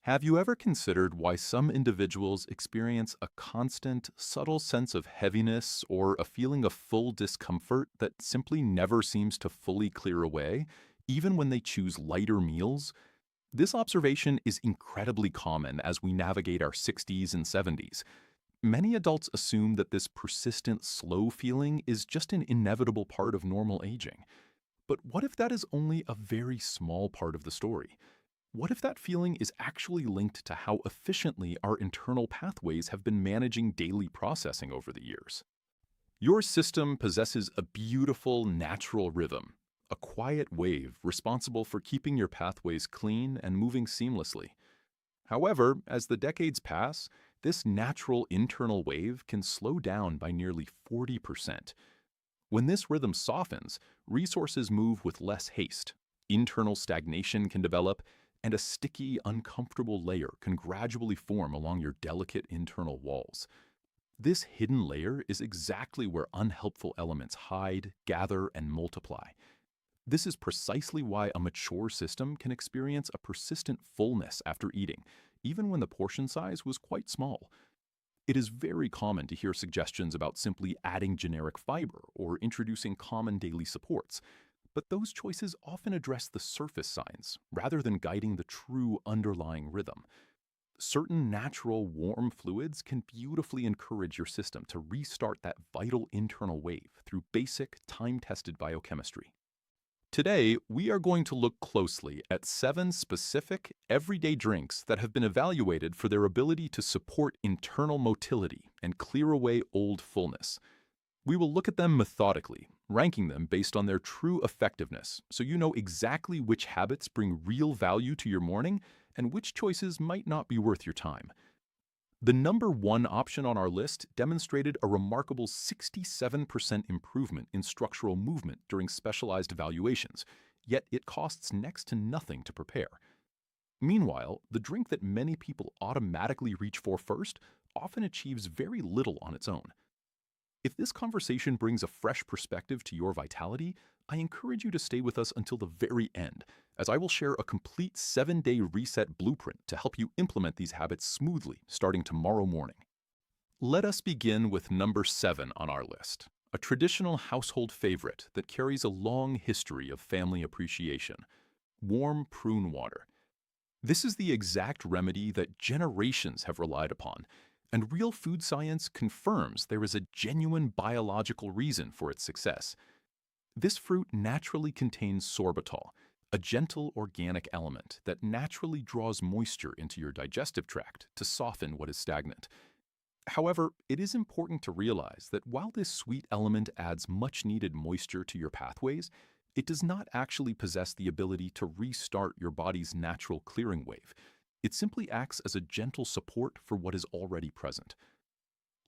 Have you ever considered why some individuals experience a constant, subtle sense of heaviness or a feeling of full discomfort that simply never seems to fully clear away, even when they choose lighter meals? This observation is incredibly common as we navigate our 60s and 70s. Many adults assume that this persistent, slow feeling is just an inevitable part of normal aging. But what if that is only a very small part of the story? What if that feeling is actually linked to how efficiently our internal pathways have been managing daily processing over the years? Your system possesses a beautiful natural rhythm, a quiet wave responsible for keeping your pathways clean and moving seamlessly. However, as the decades pass, this natural internal wave can slow down by nearly 40%. When this rhythm softens, resources move with less haste, internal stagnation can develop, and a sticky, uncomfortable layer can gradually form along your delicate internal walls. This hidden layer is exactly where unhelpful elements hide, gather, and multiply. This is precisely why a mature system can experience a persistent fullness after eating, even when the portion size was quite small. It is very common to hear suggestions about simply adding generic fiber or introducing common daily supports, but those choices often address the surface signs rather than guiding the true underlying rhythm. Certain natural warm fluids can beautifully encourage your system to restart that vital internal wave through basic, time-tested biochemistry. Today, we are going to look closely at 7 specific, everyday drinks that have been evaluated for their ability to support internal motility and clear away old fullness. We will look at them methodically, ranking them based on their true effectiveness, so you know exactly which habits bring real value to your morning and which choices might not be worth your time. The number one option on our list demonstrated a remarkable 67% improvement in structural movement during specialized evaluations, yet it costs next to nothing to prepare. Meanwhile, the drink that many people automatically reach for first often achieves very little on its own. If this conversation brings a fresh perspective to your vitality, I encourage you to stay with us until the very end, as I will share a complete 7-day reset blueprint to help you implement these habits smoothly starting tomorrow morning. Let us begin with number 7 on our list, a traditional household favorite that carries a long history of family appreciation: warm prune water. This is the exact remedy that generations have relied upon, and real food science confirms there is a genuine biological reason for its success. This fruit naturally contains sorbitol, a gentle organic element that naturally draws moisture into your digestive tract to soften what is stagnant. However, it is important to realize that while this sweet element adds much needed moisture to your pathways, it does not actually possess the ability to restart your body's natural clearing wave. It simply acts as a gentle support for what is already present.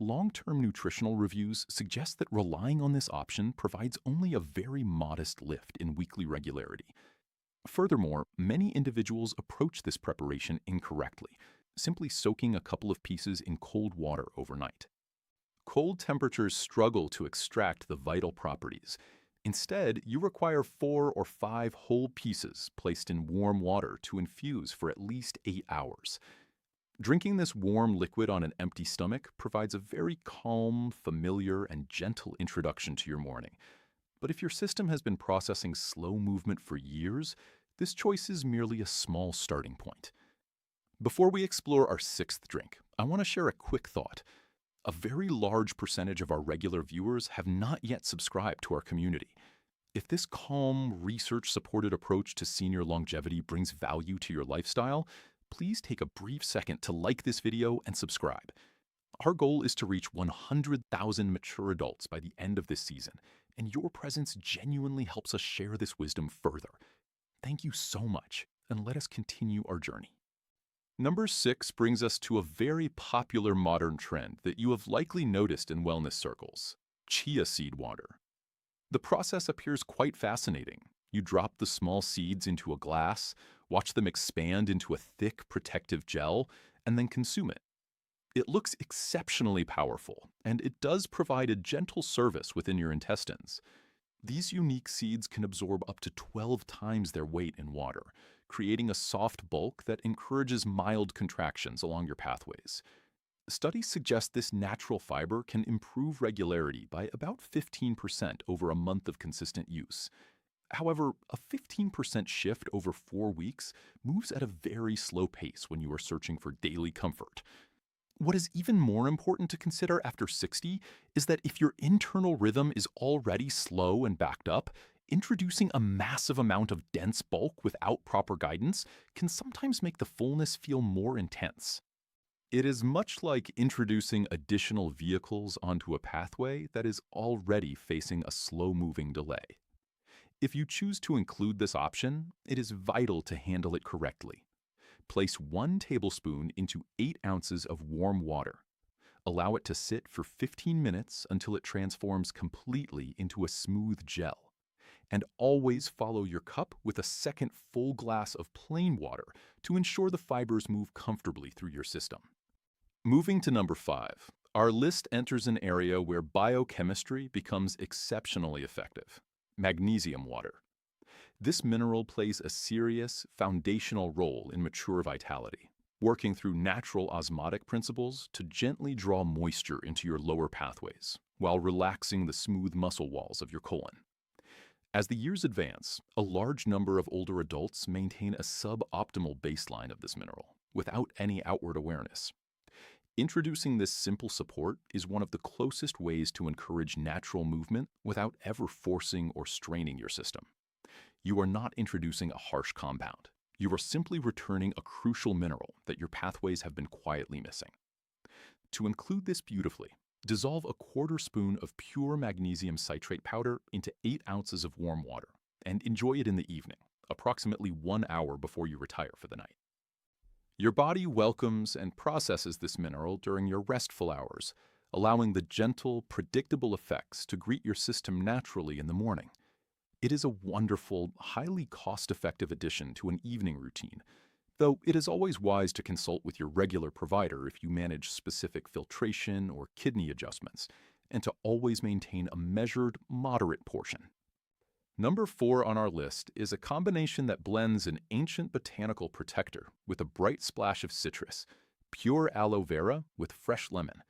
Long-term nutritional reviews suggest that relying on this option provides only a very modest lift in weekly regularity. Furthermore, many individuals approach this preparation incorrectly, simply soaking a couple of pieces in cold water overnight. Cold temperatures struggle to extract the vital properties. Instead, you require 4 or 5 whole pieces placed in warm water to infuse for at least 8 hours. Drinking this warm liquid on an empty stomach provides a very calm, familiar, and gentle introduction to your morning. But if your system has been processing slow movement for years, this choice is merely a small starting point. Before we explore our 6th drink, I want to share a quick thought. A very large percentage of our regular viewers have not yet subscribed to our community. If this calm, research-supported approach to senior longevity brings value to your lifestyle, please take a brief second to like this video and subscribe. Our goal is to reach 100,000 mature adults by the end of this season, and your presence genuinely helps us share this wisdom further. Thank you so much, and let us continue our journey. Number 6 brings us to a very popular modern trend that you have likely noticed in wellness circles: chia seed water. The process appears quite fascinating. You drop the small seeds into a glass, watch them expand into a thick, protective gel, and then consume it. It looks exceptionally powerful, and it does provide a gentle service within your intestines. These unique seeds can absorb up to 12 times their weight in water, creating a soft bulk that encourages mild contractions along your pathways. Studies suggest this natural fiber can improve regularity by about 15% over a month of consistent use. However, a 15% shift over 4 weeks moves at a very slow pace when you are searching for daily comfort. What is even more important to consider after 60 is that if your internal rhythm is already slow and backed up, introducing a massive amount of dense bulk without proper guidance can sometimes make the fullness feel more intense. It is much like introducing additional vehicles onto a pathway that is already facing a slow-moving delay. If you choose to include this option, it is vital to handle it correctly. Place 1 tablespoon into 8 ounces of warm water. Allow it to sit for 15 minutes until it transforms completely into a smooth gel. And always follow your cup with a second full glass of plain water to ensure the fibers move comfortably through your system. Moving to number 5, our list enters an area where biochemistry becomes exceptionally effective: magnesium water. This mineral plays a serious, foundational role in mature vitality, working through natural osmotic principles to gently draw moisture into your lower pathways, while relaxing the smooth muscle walls of your colon. As the years advance, a large number of older adults maintain a suboptimal baseline of this mineral, without any outward awareness. Introducing this simple support is one of the closest ways to encourage natural movement without ever forcing or straining your system. You are not introducing a harsh compound. You are simply returning a crucial mineral that your pathways have been quietly missing. To include this beautifully, dissolve a quarter spoon of pure magnesium citrate powder into 8 ounces of warm water and enjoy it in the evening, approximately 1 hour before you retire for the night. Your body welcomes and processes this mineral during your restful hours, allowing the gentle, predictable effects to greet your system naturally in the morning. It is a wonderful, highly cost-effective addition to an evening routine, though it is always wise to consult with your regular provider if you manage specific filtration or kidney adjustments, and to always maintain a measured, moderate portion. Number 4 on our list is a combination that blends an ancient botanical protector with a bright splash of citrus, pure aloe vera with fresh lemon.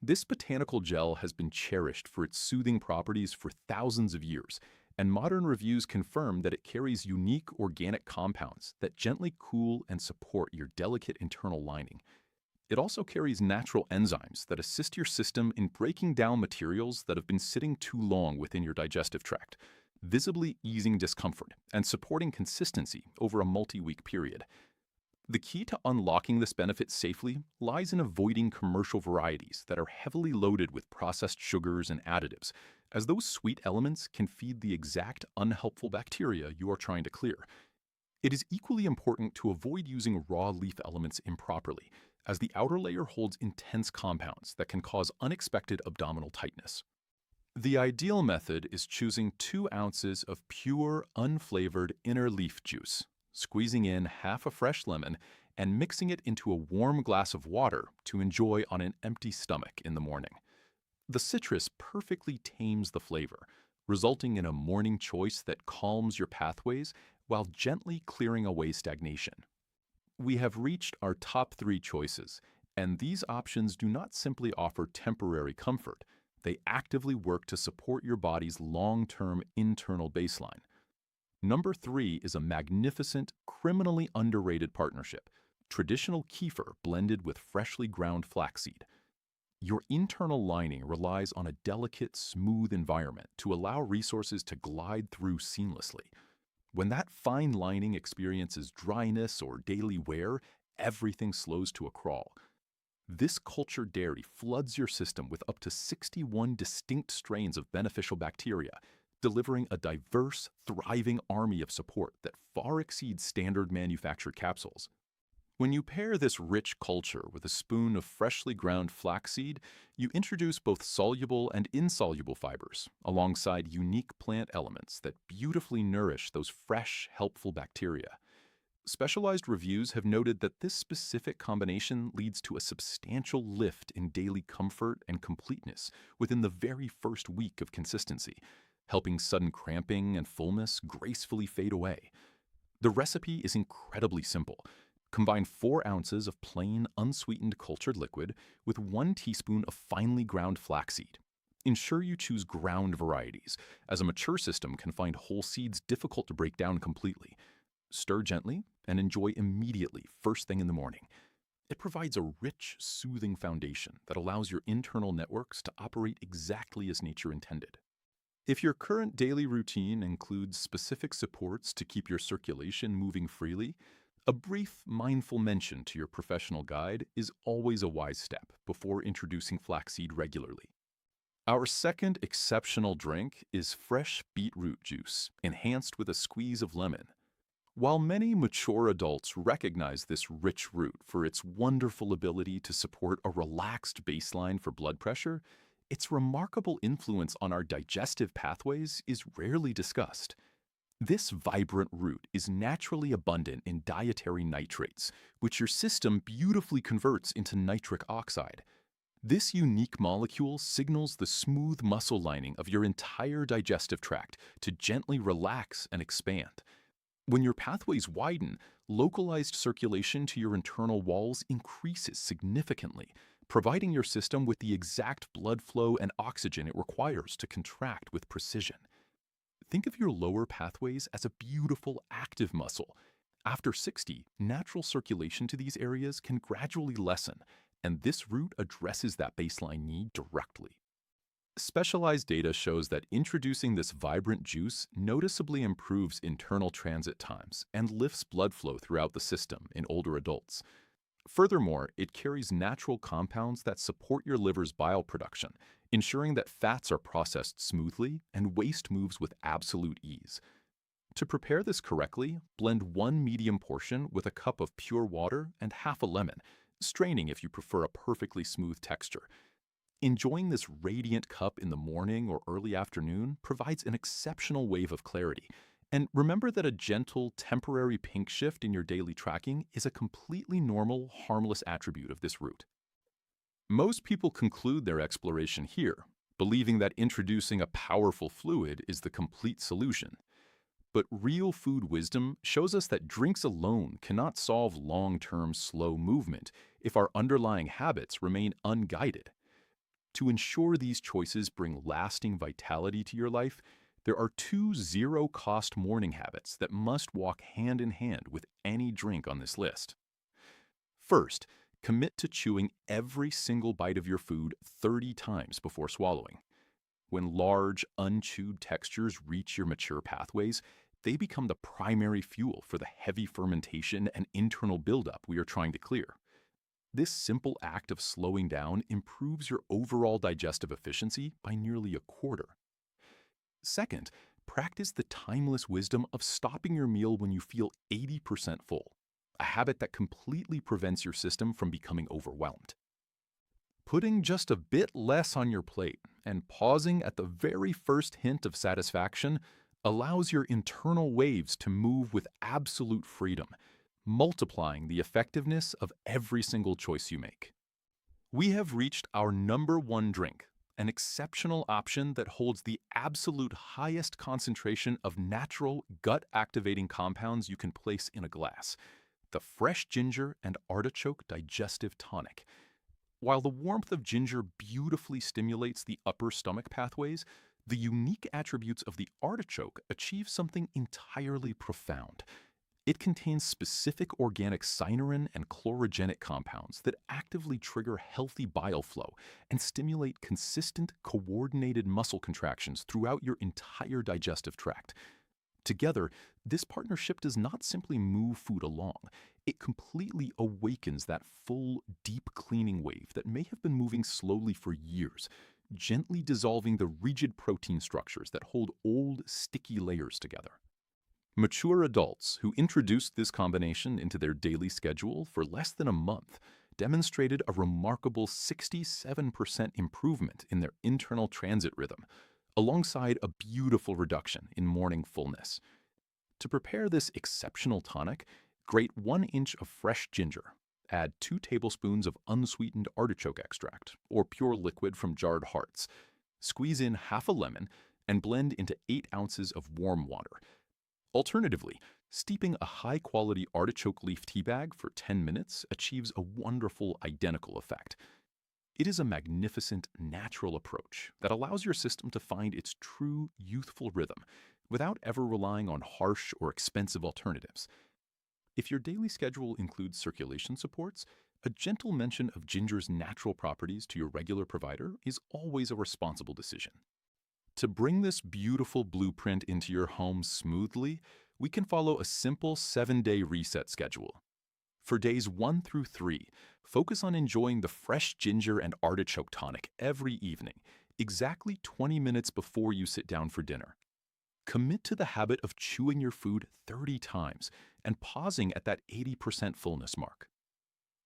This botanical gel has been cherished for its soothing properties for thousands of years, and modern reviews confirm that it carries unique organic compounds that gently cool and support your delicate internal lining. It also carries natural enzymes that assist your system in breaking down materials that have been sitting too long within your digestive tract, visibly easing discomfort and supporting consistency over a multi-week period. The key to unlocking this benefit safely lies in avoiding commercial varieties that are heavily loaded with processed sugars and additives, as those sweet elements can feed the exact unhelpful bacteria you are trying to clear. It is equally important to avoid using raw leaf elements improperly, as the outer layer holds intense compounds that can cause unexpected abdominal tightness. The ideal method is choosing 2 ounces of pure, unflavored inner leaf juice, squeezing in half a fresh lemon, and mixing it into a warm glass of water to enjoy on an empty stomach in the morning. The citrus perfectly tames the flavor, resulting in a morning choice that calms your pathways while gently clearing away stagnation. We have reached our top 3 choices, and these options do not simply offer temporary comfort. They actively work to support your body's long-term internal baseline. Number 3 is a magnificent, criminally underrated partnership: traditional kefir blended with freshly ground flaxseed. Your internal lining relies on a delicate, smooth environment to allow resources to glide through seamlessly. When that fine lining experiences dryness or daily wear, everything slows to a crawl. This cultured dairy floods your system with up to 61 distinct strains of beneficial bacteria, delivering a diverse, thriving army of support that far exceeds standard manufactured capsules. When you pair this rich culture with a spoon of freshly ground flaxseed, you introduce both soluble and insoluble fibers, alongside unique plant elements that beautifully nourish those fresh, helpful bacteria. Specialized reviews have noted that this specific combination leads to a substantial lift in daily comfort and completeness within the very first week of consistency, helping sudden cramping and fullness gracefully fade away. The recipe is incredibly simple. Combine 4 ounces of plain, unsweetened cultured liquid with 1 teaspoon of finely ground flaxseed. Ensure you choose ground varieties, as a mature system can find whole seeds difficult to break down completely. Stir gently and enjoy immediately first thing in the morning. It provides a rich, soothing foundation that allows your internal networks to operate exactly as nature intended. If your current daily routine includes specific supports to keep your circulation moving freely, a brief, mindful mention to your professional guide is always a wise step before introducing flaxseed regularly. Our second exceptional drink is fresh beetroot juice, enhanced with a squeeze of lemon. While many mature adults recognize this rich root for its wonderful ability to support a relaxed baseline for blood pressure, its remarkable influence on our digestive pathways is rarely discussed. This vibrant root is naturally abundant in dietary nitrates, which your system beautifully converts into nitric oxide. This unique molecule signals the smooth muscle lining of your entire digestive tract to gently relax and expand. When your pathways widen, localized circulation to your internal walls increases significantly, providing your system with the exact blood flow and oxygen it requires to contract with precision. Think of your lower pathways as a beautiful, active muscle. After 60, natural circulation to these areas can gradually lessen, and this route addresses that baseline need directly. Specialized data shows that introducing this vibrant juice noticeably improves internal transit times and lifts blood flow throughout the system in older adults. Furthermore, it carries natural compounds that support your liver's bile production, ensuring that fats are processed smoothly and waste moves with absolute ease. To prepare this correctly, blend 1 medium portion with a cup of pure water and half a lemon, straining if you prefer a perfectly smooth texture. Enjoying this radiant cup in the morning or early afternoon provides an exceptional wave of clarity. And remember that a gentle, temporary pink shift in your daily tracking is a completely normal, harmless attribute of this route. Most people conclude their exploration here, believing that introducing a powerful fluid is the complete solution. But real food wisdom shows us that drinks alone cannot solve long-term slow movement if our underlying habits remain unguided. To ensure these choices bring lasting vitality to your life, there are 2 zero-cost morning habits that must walk hand in hand with any drink on this list. First, commit to chewing every single bite of your food 30 times before swallowing. When large, unchewed textures reach your mature pathways, they become the primary fuel for the heavy fermentation and internal buildup we are trying to clear. This simple act of slowing down improves your overall digestive efficiency by nearly a quarter. Second, practice the timeless wisdom of stopping your meal when you feel 80% full, a habit that completely prevents your system from becoming overwhelmed. Putting just a bit less on your plate and pausing at the very first hint of satisfaction allows your internal waves to move with absolute freedom, multiplying the effectiveness of every single choice you make. We have reached our number 1 drink, an exceptional option that holds the absolute highest concentration of natural gut-activating compounds you can place in a glass, the fresh ginger and artichoke digestive tonic. While the warmth of ginger beautifully stimulates the upper stomach pathways, the unique attributes of the artichoke achieve something entirely profound. It contains specific organic cynurin and chlorogenic compounds that actively trigger healthy bile flow and stimulate consistent, coordinated muscle contractions throughout your entire digestive tract. Together, this partnership does not simply move food along, it completely awakens that full, deep cleaning wave that may have been moving slowly for years, gently dissolving the rigid protein structures that hold old, sticky layers together. Mature adults who introduced this combination into their daily schedule for less than a month demonstrated a remarkable 67% improvement in their internal transit rhythm, alongside a beautiful reduction in morning fullness. To prepare this exceptional tonic, grate 1 inch of fresh ginger, add 2 tablespoons of unsweetened artichoke extract, or pure liquid from jarred hearts, squeeze in half a lemon, and blend into 8 ounces of warm water. Alternatively, Steeping a high-quality artichoke leaf tea bag for 10 minutes achieves a wonderful identical effect. It is a magnificent, natural approach that allows your system to find its true, youthful rhythm without ever relying on harsh or expensive alternatives. If your daily schedule includes circulation supports, a gentle mention of ginger's natural properties to your regular provider is always a responsible decision. To bring this beautiful blueprint into your home smoothly, we can follow a simple 7-day reset schedule. For days 1 through 3, focus on enjoying the fresh ginger and artichoke tonic every evening, exactly 20 minutes before you sit down for dinner. Commit to the habit of chewing your food 30 times and pausing at that 80% fullness mark.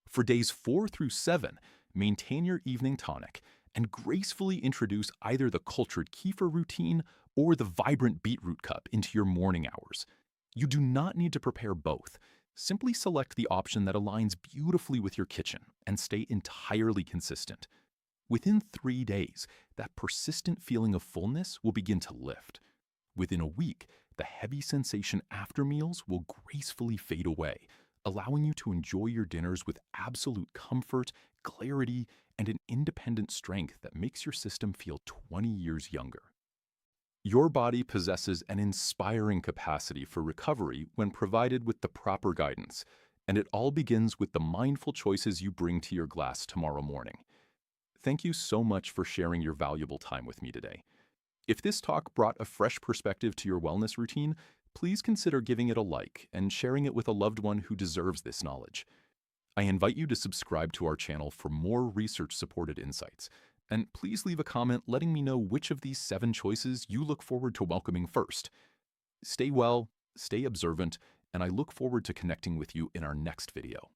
For days 4 through 7, maintain your evening tonic and gracefully introduce either the cultured kefir routine or the vibrant beetroot cup into your morning hours. You do not need to prepare both. Simply select the option that aligns beautifully with your kitchen and stay entirely consistent. Within 3 days, that persistent feeling of fullness will begin to lift. Within a week, the heavy sensation after meals will gracefully fade away, allowing you to enjoy your dinners with absolute comfort, clarity, and an independent strength that makes your system feel 20 years younger. Your body possesses an inspiring capacity for recovery when provided with the proper guidance, and it all begins with the mindful choices you bring to your glass tomorrow morning. Thank you so much for sharing your valuable time with me today. If this talk brought a fresh perspective to your wellness routine, please consider giving it a like and sharing it with a loved one who deserves this knowledge. I invite you to subscribe to our channel for more research-supported insights. And please leave a comment letting me know which of these 7 choices you look forward to welcoming first. Stay well, stay observant, and I look forward to connecting with you in our next video.